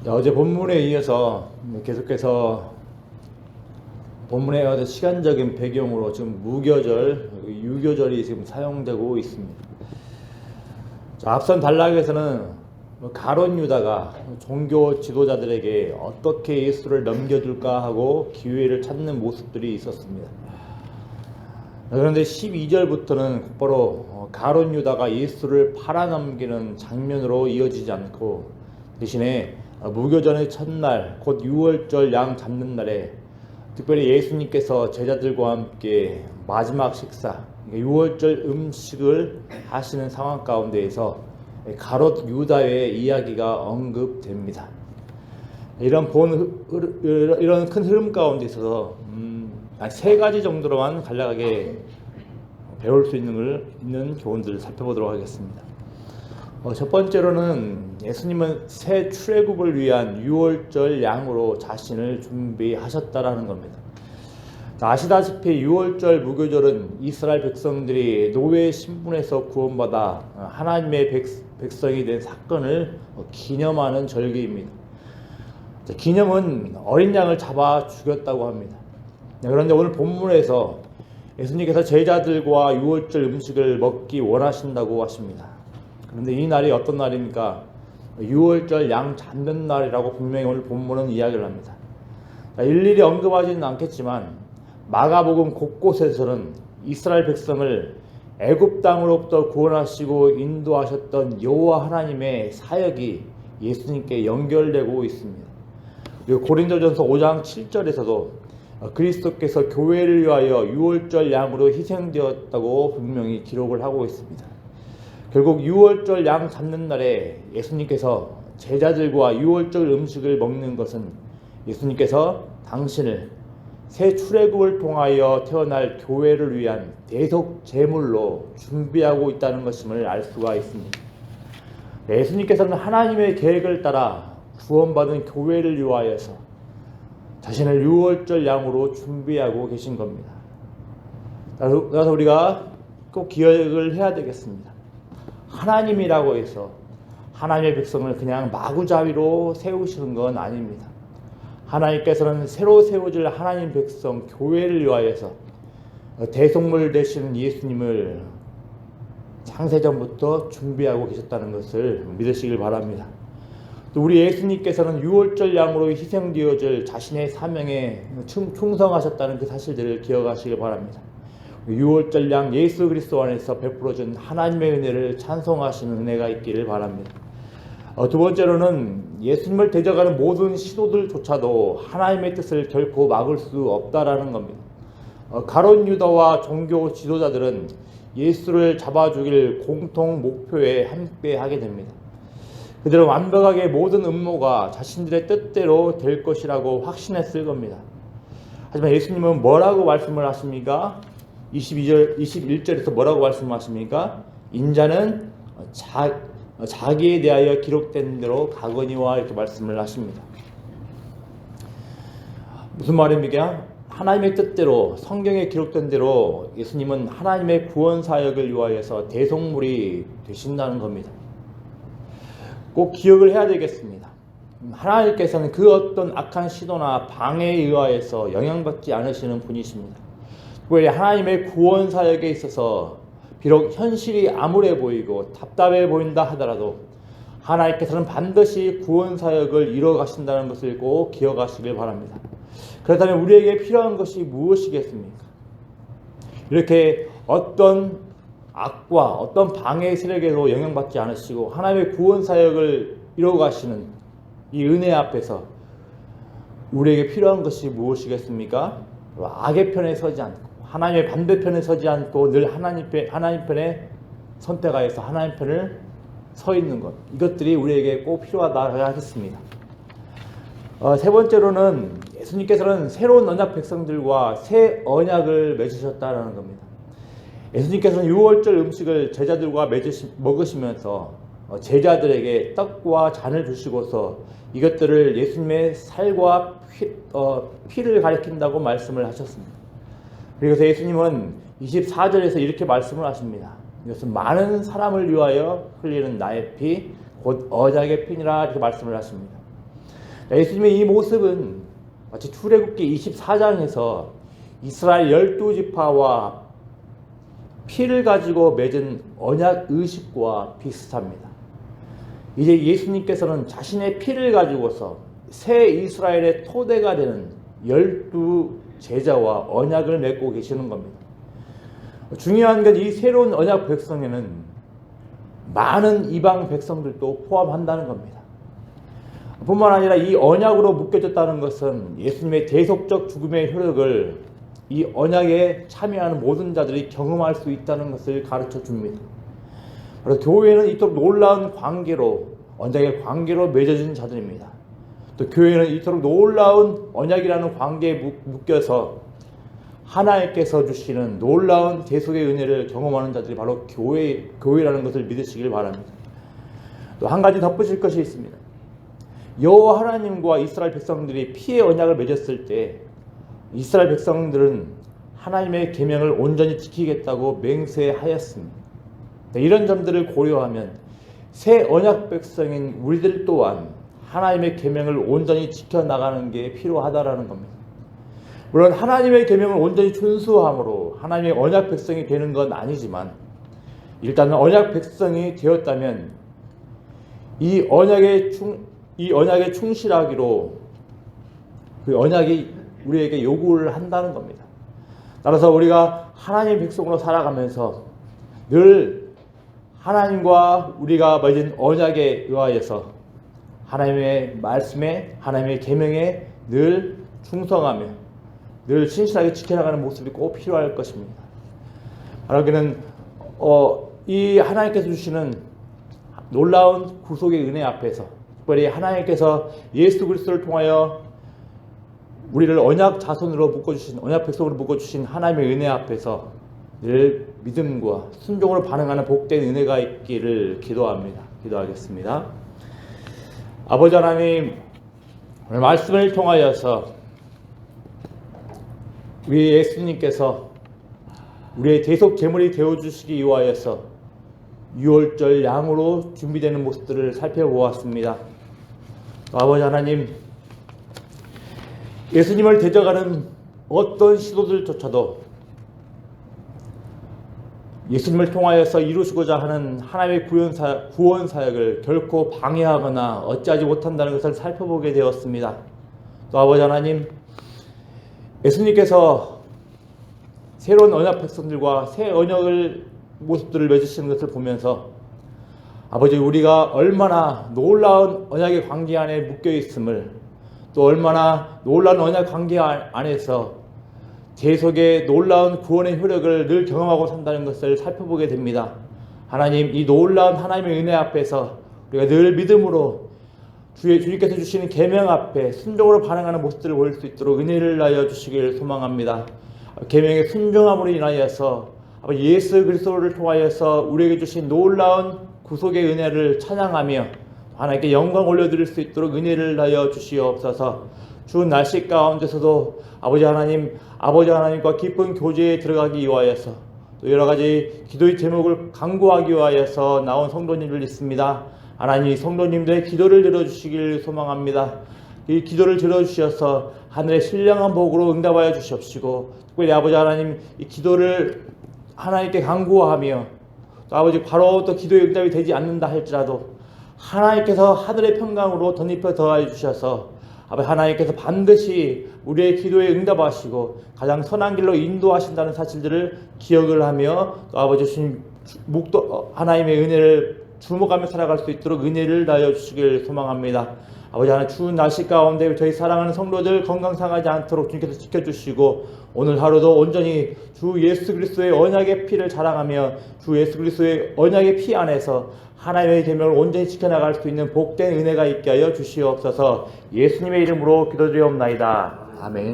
어제 본문에 이어서 계속해서 본문의 시간적인 배경으로 지금 무교절, 유교절이 지금 사용되고 있습니다. 앞선 단락에서는 가룟 유다가 종교 지도자들에게 어떻게 예수를 넘겨줄까 하고 기회를 찾는 모습들이 있었습니다. 그런데 12절부터는 곧바로 가룟 유다가 예수를 팔아넘기는 장면으로 이어지지 않고 대신에 무교전의 첫날 곧 6월절 양 잡는 날에 특별히 예수님께서 제자들과 함께 마지막 식사 6월절 음식을 하시는 상황 가운데에서 가롯 유다의 이야기가 언급됩니다. 이런 큰 흐름 가운데 있어서 세 가지 정도로만 간략하게 배울 수 있는 교훈들을 살펴보도록 하겠습니다. 첫 번째로는 예수님은 새 출애굽을 위한 6월절 양으로 자신을 준비하셨다라는 겁니다. 아시다시피 6월절 무교절은 이스라엘 백성들이 노예 신분에서 구원받아 하나님의 백성이 된 사건을 기념하는 절기입니다. 기념은 어린 양을 잡아 죽였다고 합니다. 그런데 오늘 본문에서 예수님께서 제자들과 6월절 음식을 먹기 원하신다고 하십니다. 그런데 이 날이 어떤 날입니까? 6월절 양 잡는 날이라고 분명히 오늘 본문은 이야기를 합니다. 일일이 언급하지는 않겠지만 마가복음 곳곳에서는 이스라엘 백성을 애굽 땅으로부터 구원하시고 인도하셨던 여호와 하나님의 사역이 예수님께 연결되고 있습니다. 그리고 고린도전서 5장 7절에서도 그리스도께서 교회를 위하여 6월절 양으로 희생되었다고 분명히 기록을 하고 있습니다. 결국 6월절 양 잡는 날에 예수님께서 제자들과 6월절 음식을 먹는 것은 예수님께서 당신을 새 출애굽을 통하여 태어날 교회를 위한 대속 제물로 준비하고 있다는 것임을 알 수가 있습니다. 예수님께서는 하나님의 계획을 따라 구원받은 교회를 위하여서 자신을 6월절 양으로 준비하고 계신 겁니다. 그래서 우리가 꼭 기억을 해야 되겠습니다. 하나님이라고 해서 하나님의 백성을 그냥 마구잡이로 세우시는 건 아닙니다. 하나님께서는 새로 세워질 하나님 백성 교회를 위하여서 대속물 되시는 예수님을 창세전부터 준비하고 계셨다는 것을 믿으시길 바랍니다. 또 우리 예수님께서는 6월절 양으로 희생되어질 자신의 사명에 충성하셨다는 그 사실들을 기억하시길 바랍니다. 6월절 양 예수 그리스도 안에서 베풀어준 하나님의 은혜를 찬송하시는 은혜가 있기를 바랍니다. 두 번째로는 예수님을 대적하는 모든 시도들조차도 하나님의 뜻을 결코 막을 수 없다라는 겁니다. 가룟 유다와 종교 지도자들은 예수를 잡아 죽일 공통 목표에 함께 하게 됩니다. 그들은 완벽하게 모든 음모가 자신들의 뜻대로 될 것이라고 확신했을 겁니다. 하지만 예수님은 뭐라고 말씀을 하십니까? 21절에서 뭐라고 말씀하십니까? 인자는 자기에 대하여 기록된 대로 가거니와 이렇게 말씀을 하십니다. 무슨 말입니까? 하나님의 뜻대로 성경에 기록된 대로 예수님은 하나님의 구원 사역을 위하여서 대속물이 되신다는 겁니다. 꼭 기억을 해야 되겠습니다. 하나님께서는 그 어떤 악한 시도나 방해에 의하여서 영향받지 않으시는 분이십니다. 왜 하나님의 구원 사역에 있어서 비록 현실이 암울해 보이고 답답해 보인다 하더라도 하나님께서는 반드시 구원 사역을 이루어 가신다는 것을 꼭 기억하시길 바랍니다. 그렇다면 우리에게 필요한 것이 무엇이겠습니까? 이렇게 어떤 악과 어떤 방해 세력에도 영향받지 않으시고 하나님의 구원 사역을 이루어 가시는 이 은혜 앞에서 우리에게 필요한 것이 무엇이겠습니까? 악의 편에 서지 않고 하나님의 반대편에 서지 않고 늘 하나님 편에 선택하여서 하나님 편을 서 있는 것, 이것들이 우리에게 꼭 필요하다 하겠습니다. 세 번째로는 예수님께서는 새로운 언약 백성들과 새 언약을 맺으셨다는 겁니다. 예수님께서는 6월절 음식을 제자들과 먹으시면서 제자들에게 떡과 잔을 주시고서 이것들을 예수님의 살과 피를 가리킨다고 말씀을 하셨습니다. 그래서 예수님은 24절에서 이렇게 말씀을 하십니다. 이것은 많은 사람을 위하여 흘리는 나의 피, 곧 언약의 피니라 이렇게 말씀을 하십니다. 예수님의 이 모습은 마치 출애굽기 24장에서 이스라엘 12지파와 피를 가지고 맺은 언약 의식과 비슷합니다. 이제 예수님께서는 자신의 피를 가지고서 새 이스라엘의 토대가 되는 12제자와 언약을 맺고 계시는 겁니다. 중요한 건 이 새로운 언약 백성에는 많은 이방 백성들도 포함한다는 겁니다. 뿐만 아니라 이 언약으로 묶여졌다는 것은 예수님의 대속적 죽음의 효력을 이 언약에 참여하는 모든 자들이 경험할 수 있다는 것을 가르쳐 줍니다. 그래서 교회는 이토록 놀라운 관계로, 언약의 관계로 맺어진 자들입니다. 또 교회는 이토록 놀라운 언약이라는 관계에 묶여서 하나님께서 주시는 놀라운 대속의 은혜를 경험하는 자들이 바로 교회라는 것을 믿으시길 바랍니다. 또 한 가지 덧붙일 것이 있습니다. 여호와 하나님과 이스라엘 백성들이 피의 언약을 맺었을 때 이스라엘 백성들은 하나님의 계명을 온전히 지키겠다고 맹세하였습니다. 이런 점들을 고려하면 새 언약 백성인 우리들 또한 하나님의 계명을 온전히 지켜나가는 게 필요하다라는 겁니다. 물론 하나님의 계명을 온전히 준수함으로 하나님의 언약 백성이 되는 건 아니지만 일단은 언약 백성이 되었다면 이 언약에 충실하기로 그 언약이 우리에게 요구를 한다는 겁니다. 따라서 우리가 하나님의 백성으로 살아가면서 늘 하나님과 우리가 맺은 언약에 의하여서 하나님의 말씀에, 하나님의 계명에 늘 충성하며 늘 신실하게 지켜나가는 모습이 꼭 필요할 것입니다. 바라기는 이 하나님께서 주시는 놀라운 구속의 은혜 앞에서, 특별히 하나님께서 예수 그리스도를 통하여 우리를 언약 자손으로 묶어주신, 언약 백성으로 묶어주신 하나님의 은혜 앞에서 늘 믿음과 순종으로 반응하는 복된 은혜가 있기를 기도합니다. 기도하겠습니다. 아버지 하나님, 오늘 말씀을 통하여서 우리 예수님께서 우리의 대속 제물이 되어주시기 위하여서 유월절 양으로 준비되는 모습들을 살펴보았습니다. 아버지 하나님, 예수님을 대적하는 어떤 시도들조차도 예수님을 통하여서 이루시고자 하는 하나님의 구원 사역을 결코 방해하거나 어찌하지 못한다는 것을 살펴보게 되었습니다. 또 아버지 하나님, 예수님께서 새로운 언약 백성들과 새 언약을 모습들을 맺으시는 것을 보면서 아버지, 우리가 얼마나 놀라운 언약의 관계 안에 묶여 있음을, 또 얼마나 놀라운 언약 관계 안에서 대속의 놀라운 구원의 효력을 늘 경험하고 산다는 것을 살펴보게 됩니다. 하나님, 이 놀라운 하나님의 은혜 앞에서 우리가 늘 믿음으로 주님께서 주시는 계명 앞에 순종으로 반응하는 모습들을 보일 수 있도록 은혜를 하여 주시길 소망합니다. 계명의 순종함으로 인하여서 예수 그리스도를 통하여서 우리에게 주신 놀라운 구속의 은혜를 찬양하며 하나님께 영광 올려드릴 수 있도록 은혜를 하여 주시옵소서. 추운 날씨 가운데서도 아버지 하나님과 깊은 교제에 들어가기 위하여서 또 여러 가지 기도의 제목을 강구하기 위하여서 나온 성도님들 있습니다. 하나님, 성도님들의 기도를 들어주시길 소망합니다. 이 기도를 들어주셔서 하늘의 신령한 복으로 응답하여 주시옵시고, 특별히 아버지 하나님, 이 기도를 하나님께 간구하며 또 아버지 바로 또 기도의 응답이 되지 않는다 할지라도 하나님께서 하늘의 평강으로 덧입혀 더하여 주셔서 아버지 하나님께서 반드시 우리의 기도에 응답하시고 가장 선한 길로 인도하신다는 사실들을 기억을 하며 또 아버지 주님 하나님의 은혜를 주목하며 살아갈 수 있도록 은혜를 다하여 주시길 소망합니다. 아버지 하나님, 추운 날씨 가운데 저희 사랑하는 성도들 건강 상하지 않도록 주님께서 지켜주시고 오늘 하루도 온전히 주 예수 그리스도의 언약의 피를 자랑하며 주 예수 그리스도의 언약의 피 안에서 하나님의 계명을 온전히 지켜나갈 수 있는 복된 은혜가 있게 하여 주시옵소서. 예수님의 이름으로 기도드리옵나이다. 아멘.